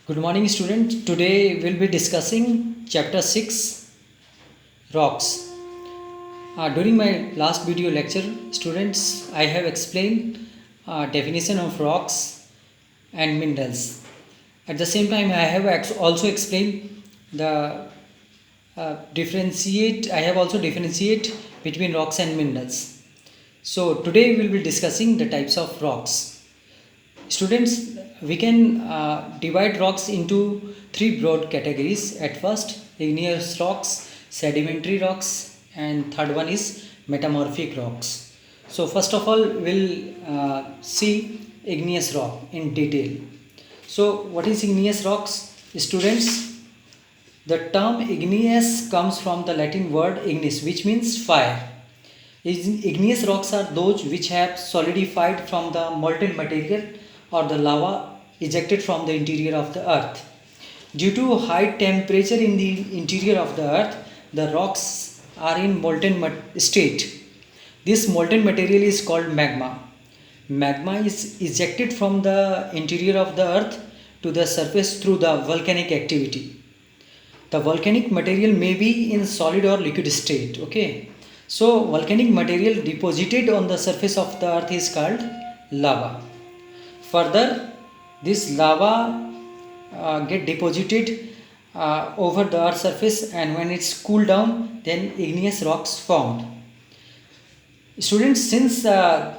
Good morning, students. Today we'll be discussing chapter 6 rocks. During my last video lecture, students, I have explained definition of rocks and minerals. At the same time, I have also explained the I have also differentiate between rocks and minerals. So today we will be discussing the types of rocks. Students, we can divide rocks into three broad categories. At first, igneous rocks, sedimentary rocks, and third one is metamorphic rocks. So first of all, we'll see igneous rock in detail. So what is igneous rocks? Students, the term igneous comes from the Latin word ignis, which means fire. Igneous rocks are those which have solidified from the molten material or the lava ejected from the interior of the earth. Due to high temperature in the interior of the earth, the rocks are in molten state. This molten material is called magma. Magma is ejected from the interior of the earth to the surface through the volcanic activity. The volcanic material may be in solid or liquid state. Okay, so volcanic material deposited on the surface of the earth is called lava. Further, this lava get deposited over the earth's surface, and when it's cooled down, then igneous rocks formed. Students, since they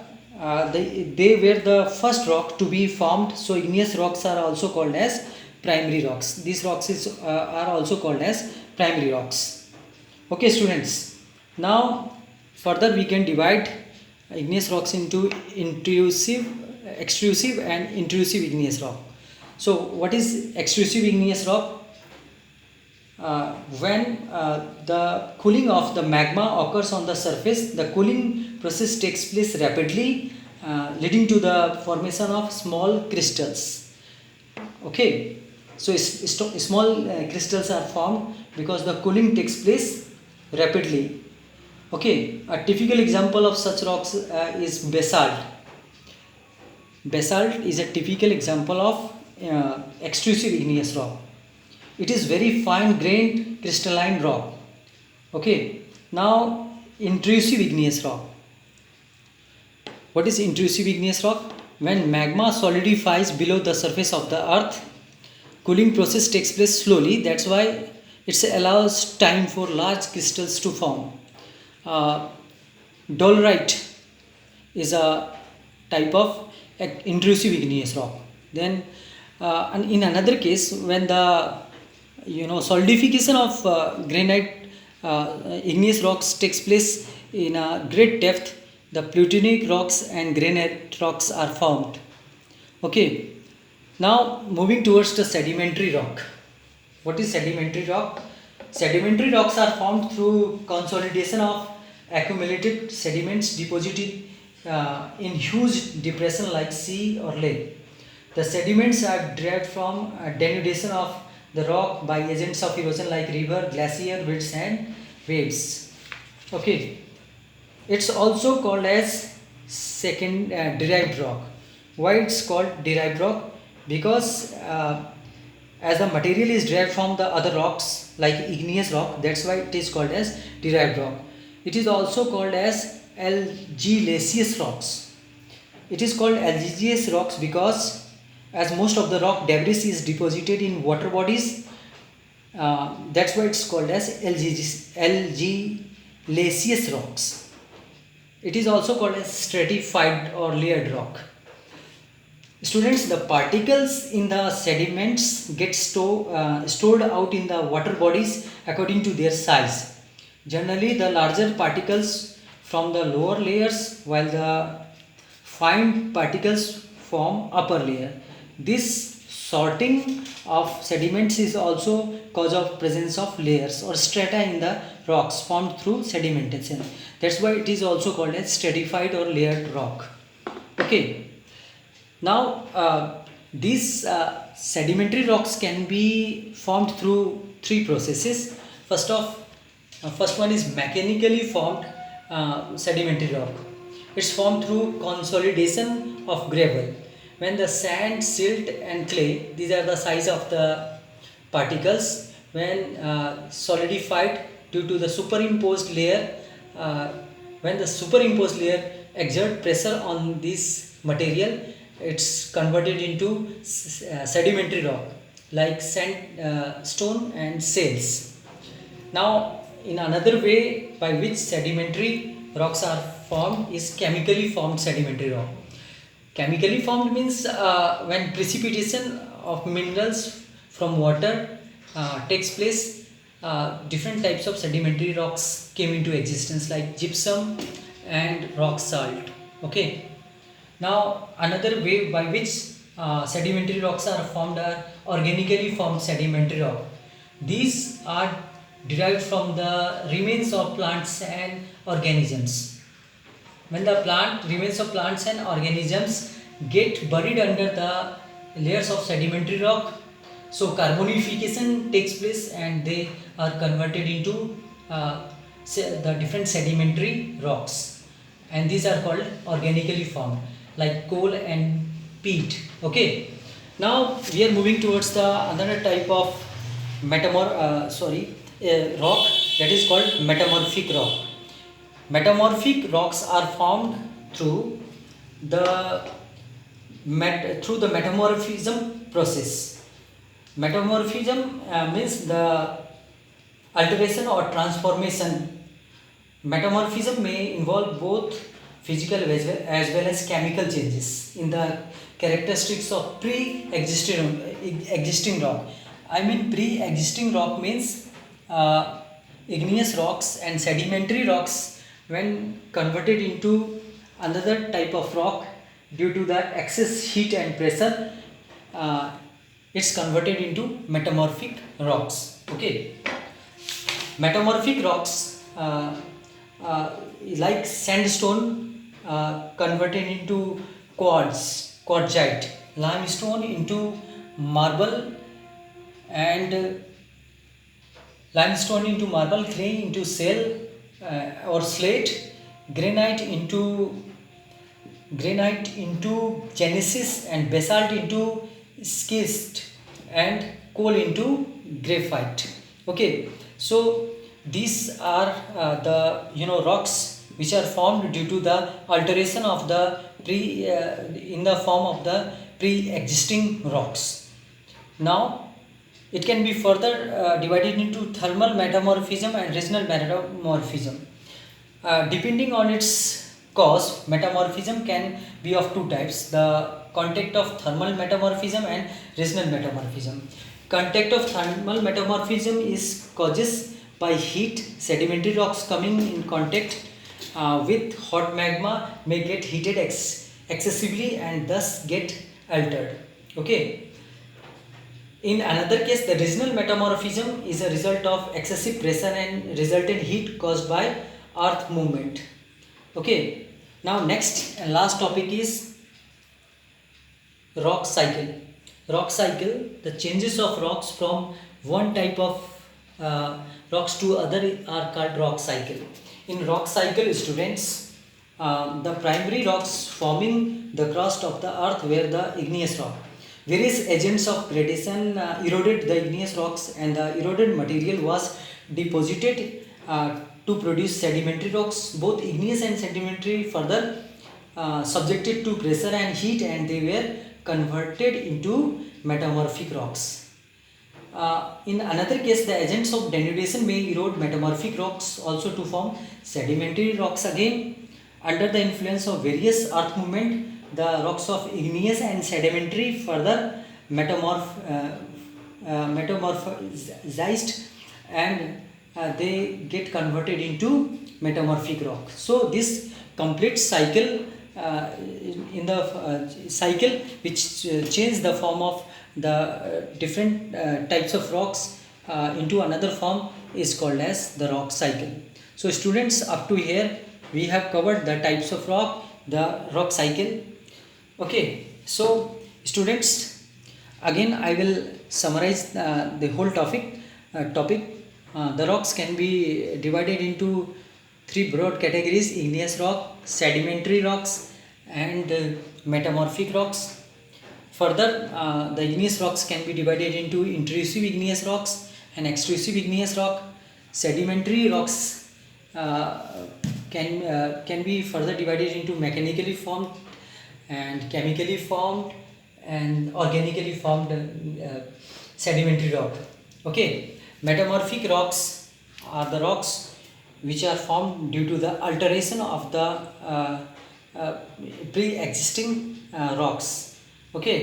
were the first rock to be formed, so igneous rocks are also called as primary rocks. These rocks are also called as primary rocks. Okay, students. Now, further we can divide igneous rocks into extrusive and intrusive igneous rock. So, what is extrusive igneous rock? When the cooling of the magma occurs on the surface, the cooling process takes place rapidly, leading to the formation of small crystals. Okay, so small crystals are formed because the cooling takes place rapidly. Okay, a typical example of such rocks is basalt. Basalt is a typical example of extrusive igneous rock. It is very fine grained crystalline rock. Okay, now intrusive igneous rock. What is intrusive igneous rock? When magma solidifies below the surface of the earth, cooling process takes place slowly. That's why it allows time for large crystals to form. Dolerite is a type of intrusive igneous rock. Then and in another case, when the solidification of granite igneous rocks takes place in a great depth, the plutonic rocks and granite rocks are formed. Okay, now moving towards the sedimentary rock. What is sedimentary rock? Sedimentary rocks are formed through consolidation of accumulated sediments deposited in huge depression like sea or lake. The sediments are derived from denudation of the rock by agents of erosion like river, glacier, winds and waves. Okay, it's also called as second derived rock. Why it's called derived rock? Because as the material is derived from the other rocks like igneous rock, that's why it is called as derived rock. It is also called as algilaceous rocks. It is called algilaceous rocks because as most of the rock debris is deposited in water bodies, that's why it's called as algilaceous rocks. It is also called as stratified or layered rock. Students, the particles in the sediments get stored out in the water bodies according to their size. Generally, the larger particles from the lower layers, while the fine particles form upper layer. This sorting of sediments is also cause of presence of layers or strata in the rocks formed through sedimentation. That's why it is also called as stratified or layered rock. Okay. Now, these sedimentary rocks can be formed through three processes. First one is mechanically formed sedimentary rock. It's formed through consolidation of gravel. when the sand, silt and clay, these are the size of the particles, when solidified due to the superimposed layer, uh, when the superimposed layer exert pressure on this material, it's converted into sedimentary rock like sandstone and shales. Now, in another way by which sedimentary rocks are formed is chemically formed sedimentary rock. Chemically formed means when precipitation of minerals from water takes place, different types of sedimentary rocks came into existence like gypsum and rock salt. Okay. Now, another way by which sedimentary rocks are formed are organically formed sedimentary rock. These are derived from the remains of plants and organisms. When the plant remains of plants and organisms get buried under the layers of sedimentary rock, so carbonification takes place and they are converted into the different sedimentary rocks, and these are called organically formed like coal and peat. Okay, now we are moving towards the another type of rock, that is called metamorphic rock. Metamorphic rocks are formed through the through the metamorphism process. Metamorphism means the alteration or transformation. Metamorphism may involve both physical as well as chemical changes in the characteristics of existing rock. I mean, pre-existing rock means igneous rocks and sedimentary rocks. When converted into another type of rock due to the excess heat and pressure, it's converted into metamorphic rocks. Okay, metamorphic rocks like sandstone converted into quartzite, limestone into marble, and clay into shale or slate, granite into genesis, and basalt into schist, and coal into graphite. Okay, so these are the rocks which are formed due to the alteration of the in the form of the pre-existing rocks. Now it can be further divided into thermal metamorphism and regional metamorphism. Depending on its cause, metamorphism can be of two types: the contact of thermal metamorphism and regional metamorphism. Contact of thermal metamorphism is causes by heat. Sedimentary rocks coming in contact with hot magma may get heated excessively and thus get altered. Okay. In another case, the regional metamorphism is a result of excessive pressure and resultant heat caused by earth movement. Okay. Now next and last topic is rock cycle. Rock cycle, the changes of rocks from one type of rocks to other are called rock cycle. In rock cycle, students, the primary rocks forming the crust of the earth were the igneous rock. Various agents of gradation eroded the igneous rocks, and the eroded material was deposited to produce sedimentary rocks. Both igneous and sedimentary further subjected to pressure and heat, and they were converted into metamorphic rocks. In another case, the agents of denudation may erode metamorphic rocks also to form sedimentary rocks again. Under the influence of various earth movement, the rocks of igneous and sedimentary further metamorphized, and they get converted into metamorphic rock. So this complete cycle in the cycle which change the form of the different types of rocks into another form is called as the rock cycle. So students, up to here we have covered the types of rock, the rock cycle. Okay, so students, again I will summarize the whole topic. The rocks can be divided into three broad categories: igneous rock, sedimentary rocks, and metamorphic rocks. Further, the igneous rocks can be divided into intrusive igneous rocks and extrusive igneous rock. Sedimentary rocks can be further divided into mechanically formed and chemically formed and organically formed sedimentary rock. Okay, metamorphic rocks are the rocks which are formed due to the alteration of the pre-existing rocks. Okay.